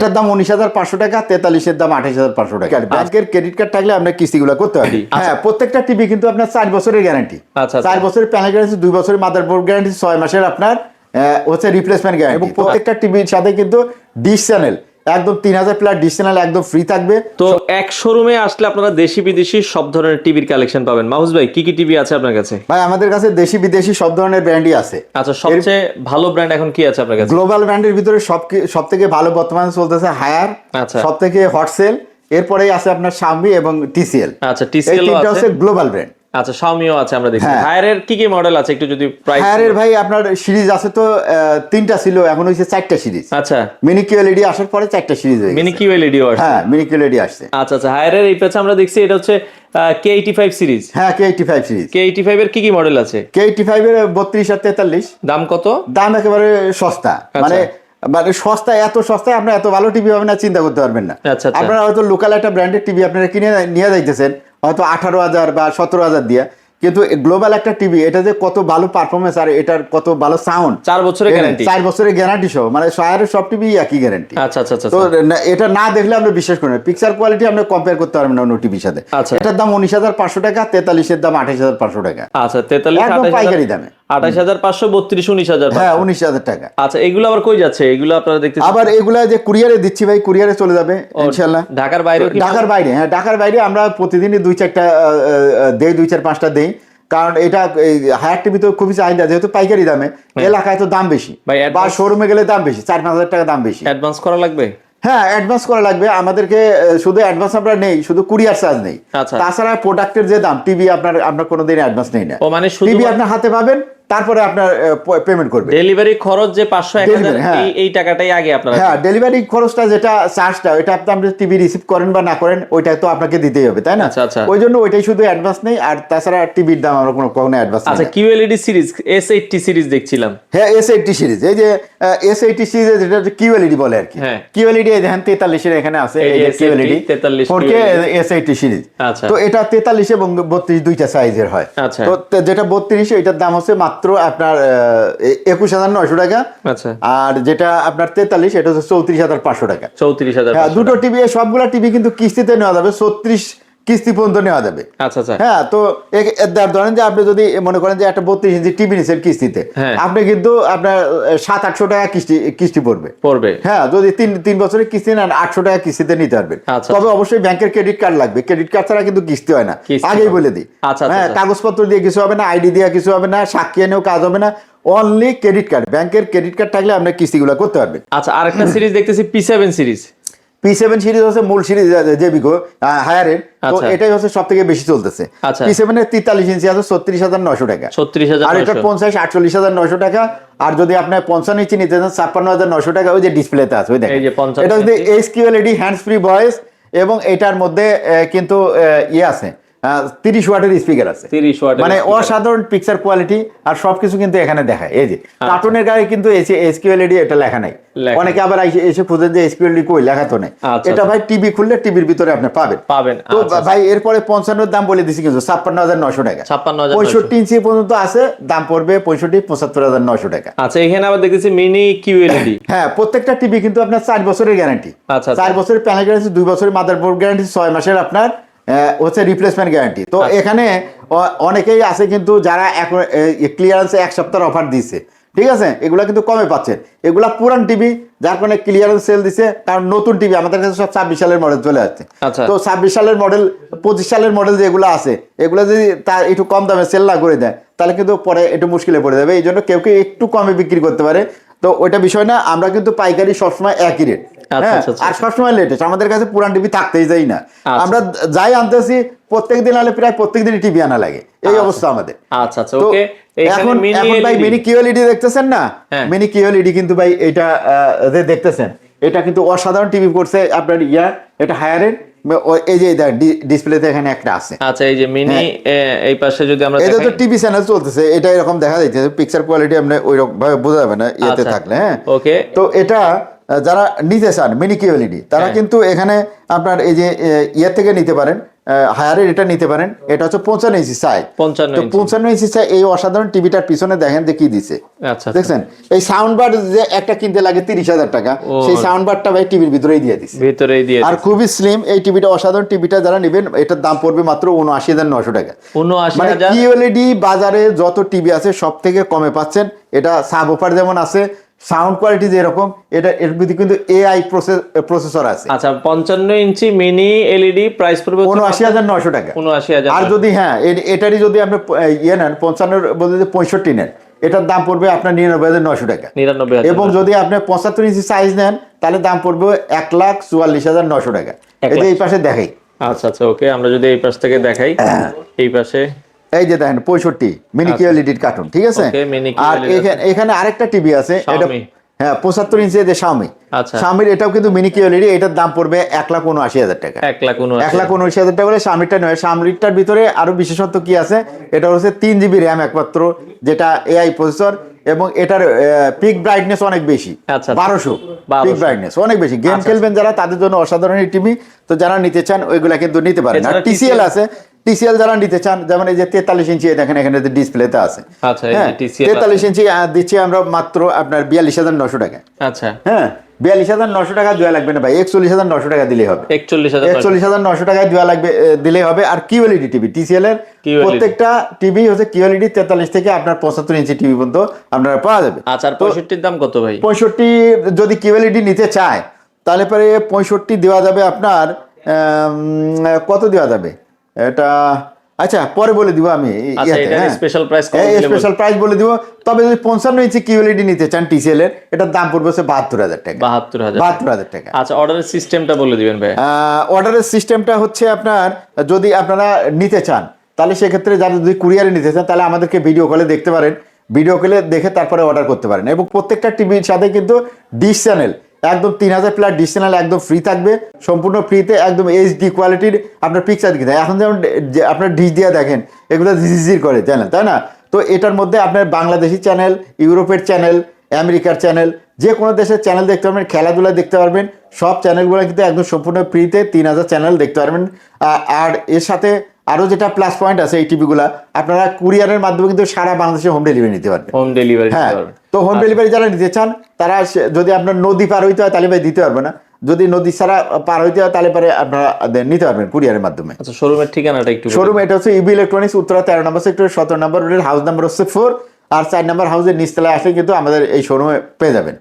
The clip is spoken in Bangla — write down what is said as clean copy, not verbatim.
এটার দাম 19,500 টাকা, 43-এর দাম 28,500 টাকা। ব্যাংকের ক্রেডিট কার্ড থাকলে আপনার কিস্তিগুলো করতে হবে। হ্যাঁ, প্রত্যেকটা টিভি কিন্তু আপনার 4 বছরের গ্যারান্টি। 4 বছরের প্যানেল গ্যারান্টি, 2 বছরের মাদারবোর্ড গ্যারান্টি, 6 মাসের আপনার হচ্ছে রিপ্লেসমেন্ট গ্যারান্টি। এবং প্রত্যেকটা টিভির সাথে কিন্তু ডিশ চ্যানেল একদম 3000 প্লাস ডিশ চ্যানেল একদম ফ্রি থাকবে। তো এক শোরুমে আসলে আপনারা দেশি বিদেশি সব ধরনের টিভির কালেকশন পাবেন। মাহফুজ ভাই, কি কি টিভি আছে আপনার কাছে? ভাই আমাদের কাছে দেশি বিদেশি সব ধরনের ব্র্যান্ডই আছে। আচ্ছা, সবচেয়ে ভালো ব্র্যান্ড এখন কি আছে আপনার কাছে? গ্লোবাল ব্র্যান্ডের ভিতরে সবথেকে ভালো বর্তমানে চলতেছে হায়ার, আচ্ছা। সবথেকে হটসেল, এরপরেই আছে আপনার শাওমি এবং টিসিএল। আচ্ছা, টিসিএল এই তিনটা আছে, হচ্ছে গ্লোবাল ব্র্যান্ড। আচ্ছা, শাওমিও আছে আমরা দেখছি। হ্যাঁ। হায়ারের কি কি মডেল আছে একটু যদি প্রাইস? হায়ারের ভাই আপনার সিরিজ আছে তো 3টা ছিল, এখন হইছে 4টা সিরিজ। আচ্ছা, মিনি কিউএলইডি আসার পরে 4টা সিরিজ হয়ে গেছে। মিনি কিউএলইডি আছে। হ্যাঁ, মিনি কিউএলইডি আসছে। আচ্ছা আচ্ছা, হায়ারের এই পেছে আমরা দেখছি এটা হচ্ছে K85 সিরিজ। হ্যাঁ, K85 সিরিজ। K85 এর কি কি মডেল আছে? K85 এর 32 আর 43। দাম কত? দাম একেবারে সস্তা, মানে সস্তা, এত সস্তায় আপনার এত ভালো টিভি হবে না, চিন্তা করতে পারবেন না। আচ্ছা আচ্ছা। আপনারা হয়তো লোকাল একটা ব্র্যান্ডের টিভি আপনারা কিনে নিয়ে যাইতেছেন হয়তো 18,000 বা 17,000 দিয়ে, কিন্তু গ্লোবাল একটা টিভি, এটা যে কত ভালো পারফরমেন্স আর এটার কত ভালো সাউন্ড, 4 বছরের গ্যারান্টি। 4 বছরের গ্যারান্টি সহ, মানে শহরের সব টিভি একই গ্যারান্টি। আচ্ছা আচ্ছা আচ্ছা। তো এটা না দেখলে আপনি বিশ্বাস করেন, পিকচার কোয়ালিটি আপনি কম্পেয়ার করতে পারবেন না অন্য টিভির সাথে। আচ্ছা। এটার দাম 19,500 টাকা, 43-এর দাম 28,500 টাকা। আচ্ছা, 43 একদম পাইকারি দামে। 28,500, 32, 19,000। হ্যাঁ, 19,000 টাকা। আচ্ছা, এগুলো আবার কই যাচ্ছে? এগুলো আপনারা দেখতে আবার এগুলা যে কুরিয়ারে দিচ্ছি ভাই, কুরিয়ারে চলে যাবে ইনশাআল্লাহ। ঢাকার বাইরেও কি? ঢাকার বাইরে, হ্যাঁ ঢাকার বাইরে আমরা প্রতিদিনই 2-4টা দেই, 2-4-5টা দেই, কারণ এটা হায়ার টিভি তো খুবই চাহিদা, যেহেতু পাইকারি দামে, এলাকায় তো দাম বেশি, বা শোরুমে গেলে দাম বেশি, 4-5 হাজার টাকা দাম বেশি। অ্যাডভান্স করা লাগবে? হ্যাঁ, অ্যাডভান্স করা লাগবে আমাদেরকে। শুধু অ্যাডভান্স আমরা নেই, শুধু কুরিয়ার চার্জ নেই। আচ্ছা। তাছাড়া প্রোডাক্টের যে দাম, টিভি আমরা কোনোদিন অ্যাডভান্স নেই না। ও মানে শুধু টিভি আপনার হাতে পাবেন, তারপরে আপনার পেমেন্ট করবে। ডেলিভারি খরচ যে 500-1000, এই টাকাটাই আগে আপনারা? হ্যাঁ, ডেলিভারি খরচটা যেটা চার্জটা, ওইটা আপনি টিভি রিসিভ করেন বা না করেন, ওইটা তো আপনাকে দিতেই হবে, তাই না? আচ্ছা আচ্ছা। ওই জন্য ওইটাই শুধু অ্যাডভান্স নেই, আর তাছাড়া টিভির দাম আমরা কখনো অ্যাডভান্স নেই। আচ্ছা, কিউএলইডি সিরিজ, S80 সিরিজ দেখছিলাম। হ্যাঁ, S80 সিরিজ, এই যে S80 সিরিজ, যেটা কিউএলইডি বলে আর কি। হ্যাঁ, কিউএলইডি এই দেখেন 43-এর এখানে আছে, এই যে কিউএলইডি 43 4K S80 সিরিজ। আচ্ছা। তো এটা 43 এবং 32 দুইটা সাইজের হয়। আচ্ছা। তো যেটা 32, এটার দাম হচ্ছে মাত্র আপনার 21,900 টাকা। আচ্ছা। আর যেটা আপনার 43, এটা হচ্ছে 34,500 টাকা। 34,000। হ্যাঁ, দুটো টিভি, সবগুলা টিভি কিন্তু কিস্তিতে নেওয়া যাবে, 36 কিস্তি পর্যন্ত নেওয়া যাবে। আচ্ছা আচ্ছা। হ্যাঁ, তো ধরেন যে আপনি যদি মনে করেন যে একটা 32 ইঞ্চি টিভি নিচ্ছেন কিস্তিতে, আপনি কিন্তু আপনার 700-800 টাকা কিস্তি পড়বে। হ্যাঁ, যদি 3 বছরের কিস্তি নেন, 800 টাকা কিস্তিতে নিতে পারবেন। তবে অবশ্যই ব্যাংকের ক্রেডিট কার্ড লাগবে, ক্রেডিট কার্ড ছাড়া কিন্তু কিস্তি হয় না, আগেই বলে দিই। হ্যাঁ, কাগজপত্র দিয়ে কিছু হবে না, আইডি দিয়ে কিছু হবে না, সাক্ষী এনেও কাজ হবে না, অনলি ক্রেডিট কার্ড। ব্যাংকের ক্রেডিট কার্ড থাকলে আপনি কিস্তিগুলো করতে পারবেন। আচ্ছা, আরেকটা সিরিজ দেখতেছি P7 সিরিজ। P7 সিরিজ হচ্ছে মূল সিরিজ জেবিকো হায়ারের, তো এটাই হচ্ছে সবথেকে বেশি চলতেছে। P7 এর 43 ইঞ্চি আছে 36,900 টাকা। 36,000। আর এটা 50-48,900 টাকা। আর যদি আপনি 55 ইঞ্চি নিতে চান 56,900 টাকা। ওই যে ডিসপ্লেতে আছে, ওই দেখেন, এটা হচ্ছে HQLED হ্যান্ডস ফ্রি ভয়েস, এবং এটার মধ্যে কিন্তু ইয়ে আছে, 30 ওয়াটের স্পিকার আছে, 30 ওয়াটের, মানে অসাধারণ পিকচার কোয়ালিটি, আর সবকিছু কিন্তু এখানে দেখায়। এই যে কার্টুনের গায়ে কিন্তু HQLED এটা লেখা নাই। অনেকে আবার এসে খুঁজেন যে HQLED কই, লেখা তো নেই। এটা ভাই টিভি খুললে টিভির ভিতরে আপনি পাবেন। তো ভাই এরপরে 55 দাম বলে দিছি, কিন্তু 56,900 টাকা। 65 ইঞ্চি পর্যন্ত আছে, দাম পড়বে 65-75,900 টাকা। আচ্ছা, এখানে আবার দেখতেছি মিনি কিউএলইডি। হ্যাঁ, প্রত্যেকটা টিভি কিন্তু আপনার 4 বছরের গ্যারান্টি। আচ্ছা, 4 বছরের প্যানেল গ্যারান্টি, 2 বছরের মাদারবোর্ড গ্যারান্টি, 6 মাসের আপনার হচ্ছে রিপ্লেসমেন্ট গ্যারান্টি। তো এখানে অনেকেই আছে কিন্তু যারা এখন ক্লিয়ারেন্সে 1 সপ্তাহের অফার দিচ্ছে, ঠিক আছে, এগুলা কিন্তু কমে পাচ্ছেন। এগুলা পুরান টিভি, যার কারণে ক্লিয়ারেন্স সেল দিছে, কারণ নতুন টিভি আমাদের কাছে সব 26 সালের মডেল চলে আসছে। তো 26 সালের মডেল, 25 সালের মডেল যেগুলো আছে, এগুলো যদি তার একটু কম দামে সেল না করে দেয়, তাহলে কিন্তু পরে একটু মুশকিলে পড়ে যাবে। এই জন্য কেউ একটু কমে বিক্রি করতে পারে, তো ওইটা বিষয় না। আমরা কিন্তু পাইকারি সবসময় একই রেট, আর সবসময় লেটেস্ট। আমাদের কাছে পুরান টিভি থাকতেই যাই না, আমরা যাই আনতেছি প্রত্যেকদিন আনলে প্রায় প্রত্যেকদিনই টিভি আনা লাগে, এই অবস্থা আমাদের। আচ্ছা আচ্ছা, ওকে। এখন ভাই মিনি কিউএলইডি দেখতেছেন না, মিনি কিউএলইডি কিন্তু ভাই এটা যে দেখতেছেন, এটা কিন্তু অসাধারণ টিভি করছে আপনার এটা হায়ারের। এই যে ডিসপ্লেতে এখানে একটা আছে। আচ্ছা, এই যে মিনি, এই পাশে যদি আমরা এটা তো টিভি চ্যানেল চলতেছে, এটা এরকম দেখা যাইতেছে, পিকচার কোয়ালিটি আপনি ওইরকম ভাবে বোঝা যাবে না ইয়েতে থাকলে। হ্যাঁ, ওকে। তো এটা যারা নিতে চান মিনি কিউএলইডি তারা হ্যাঁ। কিন্তু এখানে আপনার এই যে ইয়ে থেকে নিতে পারেন, হায়ারের এটা নিতে পারেন। এটা হচ্ছে 55 ইঞ্চি সাইজ। 55 তো ইঞ্চি। 55 ইঞ্চি সাইজ এই অসাধারণ টিভিটার পিছনে দেখেন যে কি দিছে, আচ্ছা, দেখছেন? এই সাউন্ড বার যে একটা কিনতে লাগে 30,000 টাকা, সেই সাউন্ড বারটা ভাই টিভির ভিতরেই দিয়ে দিছে। ভিতরেই দিয়ে আর খুবই স্লিম এই টিভিটা, অসাধারণ টিভিটা যারা নেবেন এটার দাম পড়বে মাত্র 79,900 টাকা। 79,000 কিউএলইডি বাজারে যত টিভি আছে সব থেকে কমে পাচ্ছেন। এটা সাব অফার যেমন আছে, সাউন্ড কোয়ালিটি যেরকম, এটা এর ভিতরে কিন্তু এআই প্রসেসর আছে। আচ্ছা 55 ইঞ্চি মিনি এলইডি প্রাইস পড়বে 79,900 টাকা। 79,000 আর যদি হ্যাঁ এটারই যদি আপনি ইয়ে নেন 55 বলতে 65 নেন, এটার দাম পড়বে আপনার 99,900 টাকা। 99,000 এবং যদি আপনি 75 ইঞ্চি সাইজ নেন তাহলে দাম পড়বে 1,44,900 টাকা। এই যে এই পাশে দেখাই, আচ্ছা আচ্ছা ওকে, আমরা যদি এই পাশ থেকে দেখাই, এই পাশে এই যে দেখেন 65 মিনি কিউএলইডির কার্টুন, ঠিক আছে? Okay, mini আর QLED এখানে আরেকটা টিভি আছে, এটা Xiaomi। হ্যাঁ 75 ইঞ্চি যে Xiaomi। আচ্ছা Xiaomi এটাও কিন্তু মিনি কিউএলইডি, এটার দাম পড়বে 1,79,000 টাকা। 1,79,000 1,79,000 টাকা। Xiaomiটা নয়, Xiaomiটার ভিতরে আরো বিশেষত্ব কি আছে, এটা হচ্ছে 3 জিবি র্যাম একমাত্র, যেটা এআই প্রসেসর, এবং এটার পিক ব্রাইটনেস অনেক বেশি, আচ্ছা, 1200 1200 পিক ব্রাইটনেস অনেক বেশি। গেম খেলবেন যারা, তাদের জন্য অসাধারণ এই টিভি। তো যারা নিতে চান ওইগুলা কিন্তু নিতে পারেন। আর এছাড়া টিসিএল আছে, টিসিএল যারা নিতে চান, যেমন এই যে 43 ইঞ্চি দেখেন এখানে ডিসপ্লেতে আছে। আচ্ছা এই হ্যাঁ যে TCL 43 ইঞ্চি দিচ্ছি আমরা মাত্র আপনার 42,900 টাকা। আচ্ছা হ্যাঁ 42,900 টাকা দেওয়া লাগবে না ভাই, 41,900 টাকা দিলেই হবে। 41,000 41,900 টাকায় দেওয়া লাগবে, দিলেই হবে। আর কিউএলইডি টিভি, টিসিএল এর QLED প্রত্যেকটা টিভি হচ্ছে কিউএলইডি 43 থেকে আপনার 75 ইঞ্চি টিভি পর্যন্ত আপনারা পাওয়া যাবে। আচ্ছা আর 65 দাম কত ভাই? 65 যদি কিউএলইডি নিতে চায় তাহলে পরে 65 দেওয়া যাবে আপনার কত দেওয়া যাবে এটা, আচ্ছা পরে বলে দিব আমি। আচ্ছা এটা স্পেশাল প্রাইস কত দিলে স্পেশাল প্রাইস বলে দিব। তবে যদি 55 ইঞ্চি কিউএলইডি নিতে চান টিসিএল এর, এটার দাম পড়বে 72,000 টাকা। 72,000 টাকা। আচ্ছা অর্ডারের সিস্টেমটা বলে দিবেন ভাই। অর্ডারের সিস্টেমটা হচ্ছে আপনার, যদি আপনারা নিতে চান তাহলে সেক্ষেত্রে যারা যদি কুরিয়ারে নিতে চান তাহলে আমাদেরকে ভিডিও কলে দেখতে পারেন, ভিডিও কলে দেখে তারপরে অর্ডার করতে পারেন। এবং প্রত্যেকটা টিভির সাথে কিন্তু ডিশ চ্যানেল একদম 3000 প্লাস ডিশ চ্যানেল একদম ফ্রি থাকবে, সম্পূর্ণ ফ্রিতে, একদম এইচডি কোয়ালিটির আপনার পিকচার দিতে। এখন যেমন আপনার ডিশ দিয়ে দেখেন এগুলো ঝিঝির করে চ্যানেল, তাই না? তো এটার মধ্যে আপনার বাংলাদেশি চ্যানেল, ইউরোপের চ্যানেল, আমেরিকার চ্যানেল, যে কোনো দেশের চ্যানেল দেখতে পারবেন, খেলাধুলা দেখতে পারবেন। সব চ্যানেলগুলো কিন্তু একদম সম্পূর্ণ ফ্রিতে 3000 চ্যানেল দেখতে পারবেন। আর এর সাথে আরও যেটা প্লাস পয়েন্ট আছে, এই টিভিগুলা আপনারা কুরিয়ারের মাধ্যমে কিন্তু সারা বাংলাদেশে হোম ডেলিভারি নিতে পারবেন। হোম ডেলিভারি হ্যাঁ, দিতে পারবেন। তো হোম ডেলিভারি যারা নিতে চান তারা যদি আপনার নদী পার হইতে হয় তাহলে ভাই দিতে পারবে না, যদি নদী ছাড়া পার হইতে হয় তাহলে পরে আপনারা নিতে পারবেন কুরিয়ারের মাধ্যমে। আচ্ছা শোরুমের ঠিকানাটা একটু শোরুম এটা হচ্ছে ইবি ইলেকট্রনিক্স, উত্তরা 13 নম্বর সেক্টর 17 নম্বর রোডের, হাউস নাম্বার হচ্ছে 4, আর 4 নম্বর হাউসের নিচতলায় আসলে কিন্তু আমাদের এই শোরুমে পেয়ে যাবেন।